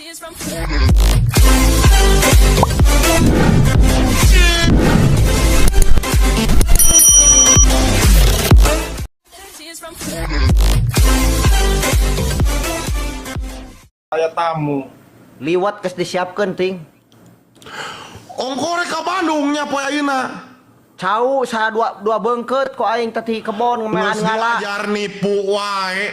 Aya tamu. Liwat kes disiapkeun ting. Ongkore ka Bandung nya poe ayeuna. Cau sa dua beungkeut ku aing teh kebon Geus ngemean ngala. diajar nipu wae.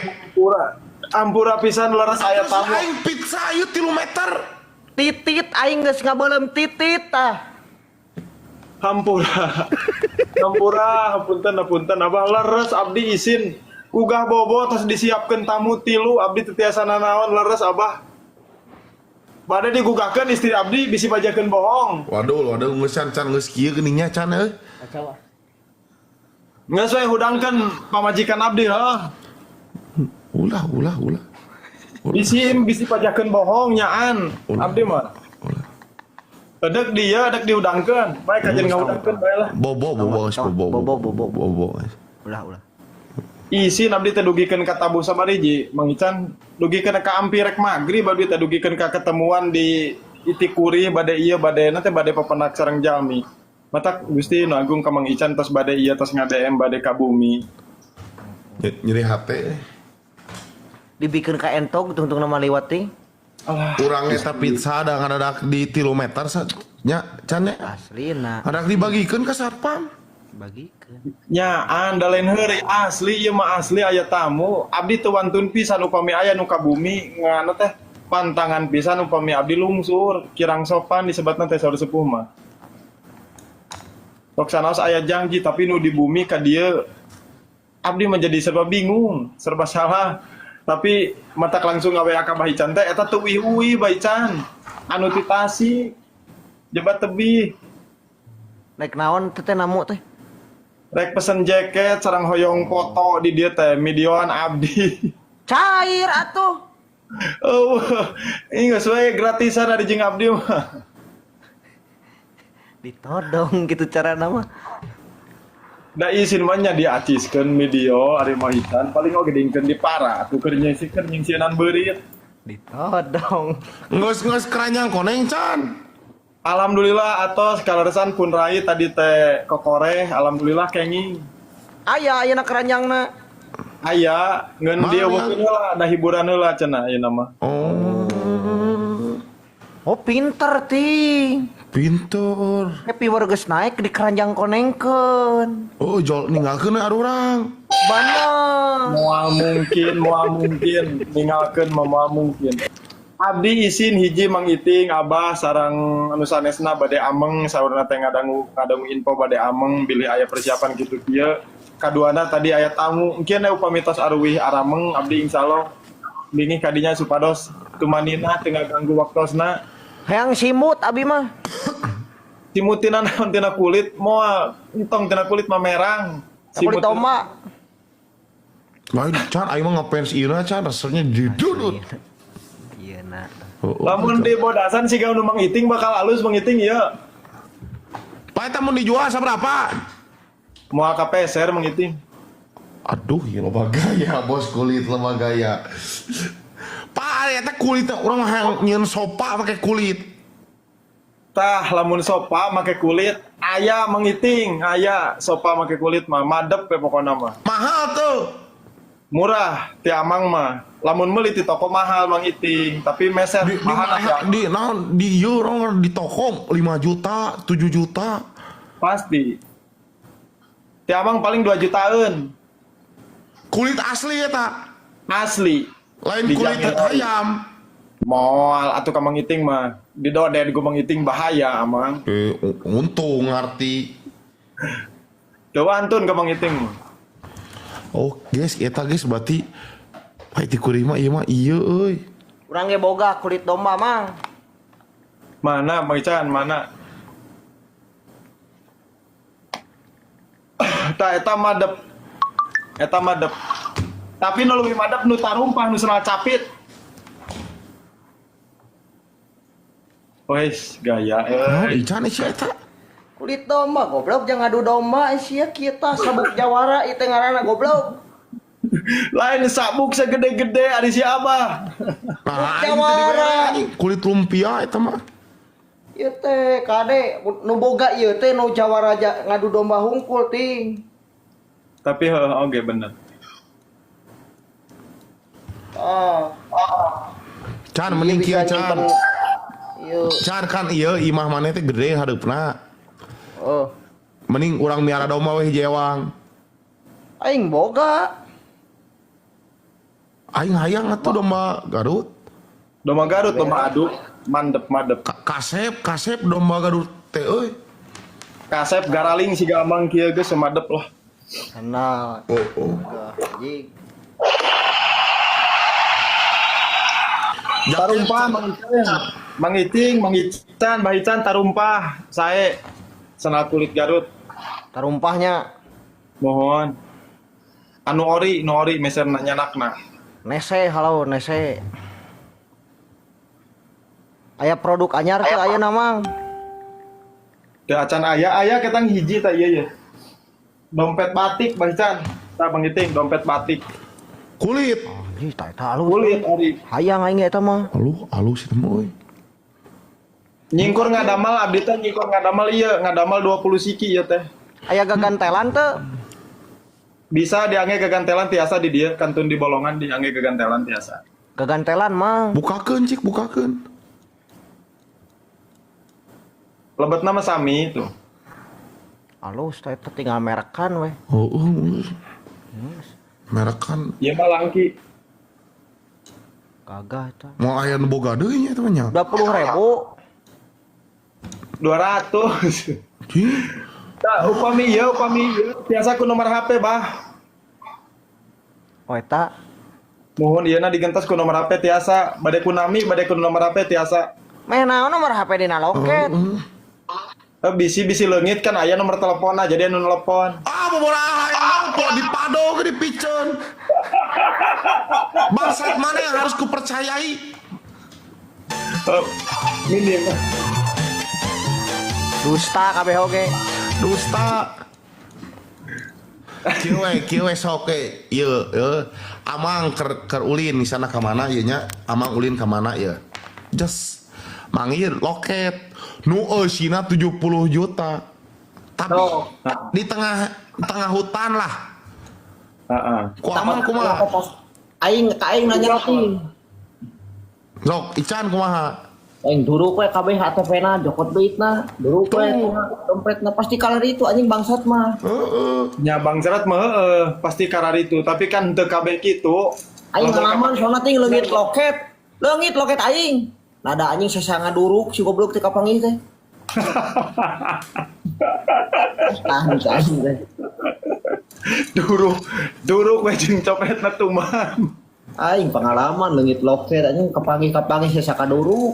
Ampura pisan leres aya Terus tamu. aing pizza ieu 3 meter. Titit aing geus ngabeuleum titit tah. Hampura. Hampura, hapunten abah leres abdi izin. Ugah bobo tos disiapkeun tamu 3 abdi teu tiasa nanaon leres abah. Bade digugahkeun istri abdi bisi bajakeun bohong. Waduh geus can geus kieu geuning nya can euy. Kacau. Geus we hudangkeun pamajikan abdi heuh. Ulah. Bisi pajakeun bohong nyaan. Abdi mah. Edek diudangkeun. Bae kajen ngudangkeun bae lah. Bobo. Ulah. Isin abdi teh dugikeun ka tabu sabariji, Mang Ican dugikeun ka ampi rek magrib abdi teh dugikeun ka ketemuan di Itikuri bade ieu badena teh bade papenak sareng jalmi. Matak Gusti Nu Agung ka Mang Ican tos bade ieu tos ngadm bade ka bumi. Nyeri hate. Dibikeun ka entog tungtung nama liwat ting. Alah, Urang eta pizza da ngadadak di 3 meter nya can nya. Aslina Hadak dibagikeun ka satpam. bagikeun. nyaan da lain heureuy asli ieu mah asli aya tamu. Abdi teu wantun pisan upami aya nu ka bumi ngana teh pantangan pisan upami abdi lungsur, kirang sopan disebutna teh saur sepuh mah. Tok sanaos aya janji tapi nu di bumi ka dieu abdi menjadi serba bingung, serba salah. Tapi matak langsung gawe ka Bahican teh eta teu uih-uih Bahican. Anu ti Tasik jebat tebih. Naik naon teh namu teh? Rek pesen jaket sareng hoyong foto di dieu teh midioan abdi. Cair atuh. Oh, ini geus we gratisan dari jeung abdi mah. Ditodong gitu cara nama. Da izin mah nya diaciskeun video ari Mahitan paling oge dingkeun di para atuh keur nyisikeun nyingsieunan beurit. Ditodong. Geus keranjang koneng can. Alhamdulillah atos kaleresan pun rai tadi teh kokore alhamdulillah kenging. Aya ayeuna keranjangna. Aya ngeun Mana? dia weukeun heula da hiburan heula cenah ayeuna mah. Oh pinter ting. Pinter. Happy warga naik di keranjang konengkeun. Oh, jol ninggalkeun arurang. Bener. Moal mungkin ninggalkeun moal mungkin. Abdi izin hiji Mang Iting Abah sareng anu sanesna bade ameng saurna teh ngadangu info bade ameng bilih aya persiapan kitu kieu. Kaduana tadi aya tamu engkeun upami tos aruwih arameng abdi insyaallah bingih kadinya supados tumanina teu ngaganggu waktosna. Hayang simut abi mah. Simutina naon tina kulit moal entong tina kulit mah merang. Kulit oma. Lain can aing mah ngefans ieu can rasanya didudut. Iya nak. Lamun di bodasan siga nu Mang Iting bakal alus Mang Iting ieu. Pak eta mun dijual saberapa? Moal ka peser Mang Iting. Aduh, ieu loba gaya bos kulit loba gaya. Pak eta kulit urang mah nyieun sopa make kulit. Tah lamun sopa make kulit aya Mang Iting, aya sopa make kulit mah madep we pokona mah. Mahal tuh. Murah ti amang mah. Lamun meuli ti toko mahal Mang Iting, tapi meser mahal di naon di ieu urang di toko 5 juta, 7 juta. pasti. Ti amang paling 2 jutaan. Kulit asli eta. Asli. Lain Dijamin kulit ayam. Moal atuh ka Mang Iting mah. Didoden ku Mang Iting bahaya amang. Untung ngarti. Teu wantun ka Mang Iting. Oh, guys, eta guys berarti Pak ti kuring mah ieu euy. Urang ge boga kulit domba mang. Mana Mang Ican, mana? Tah eta madep. Eta madep. Tapi nu leuwih madep nu tarumpah nu senal capit. Wes gaya Naon ican si eta? Kulit domba goblok jangan adu domba sia kita sabuk jawara itu ngaranna goblok. Lain sabuk segede-gede ada siapa? Nah, aing teh Jawara. dibere anjing kulit lumpia eta mah. Ieu teh kade nu boga ieu teh nu jawara ngadu domba hungkul ting. Tapi oke bener. Oh. Can mending kieu can. Ieu. Can kan ieu imah maneh teh gede hareupna. Oh. Mending urang miara domba we jewang. Aing boga. Aing hayang atuh domba Garut. Domba Garut, domba aduk, mandep. Kasep domba Garut teh euy. Kasep garaling si gamang kieu geus semadep lah. Kenal. Oh. Anjing. Tarumpah Mang Iting, Mang Ican, Mbah Ican tarumpah. Sae senal kulit Garut. Tarumpahnya Mohon. Anu ori, nu ori meser nyanakna. Nese, halo Nese. Aya produk anyar teh aya namang. Teu acan aya ketang hiji tah ieu ya. Dompet batik Mbah Ican. Tah Mang Iting dompet batik. Kulit. Ih, tah eta alus. Kulit ori. Hayang aing eta mah. Alus itu mah euy. Nyingkur ngadamal abdi teh nyingkur ngadamal ieu, ngadamal 20 siki ieu teh. Aya gagantelan teu? Bisa diangge gagantelan tiasa di dia, kantun di bolongan diangge gagantelan tiasa. Gagantelan mah. Bukakeun cik bukakeun. Lebet nama sami itu. Alus tah eta tinggal merekan we. Merekan Ieu mah langki. Kagak eta. mau aya nu boga deui nya eta mah nya. 20.000. 200. Cih. Nah, upami ieu biasa ku nomor HP bah. Oh eta Mohon ieu na digentos ku nomor HP tiasa, bade ku nami, bade ku nomor HP tiasa. meh naon nomor HP dina loket? Bisi leungit kan aya nomor teleponna, jadi anu telepon. Ah bobolah hayang kok dipado ke dipiceun. Bangsat mana yang harus kupercayai? Minim. Dusta kabeh oge. Dusta. Kieu we sok ke ieu amang keur ulin di sana ka mana ieu nya? Amang ulin ka mana ieu? Just manggil loket nu eusina 70 juta. Tapi Oh. di tengah hutan lah. Heeh. Ku amang kumaha? Aing nanya ting. Sok Ican kumaha? Aing duruk we kabeh ATP-na jokot duitna, duruk we dompetna pasti kalar itu anjing bangsat mah. Heeh. Nya Bang Serat mah pasti karar itu, tapi kan teu kabeh kitu. Aing ngalaman soalna ting leungit loket aing. Nada anjing sesanga duruk si goblok teh kapangih teh. Anjing teh. Duruk we jeung copetna tuman. Aing pengalaman leungit loket anjing kapangih sesaka duruk.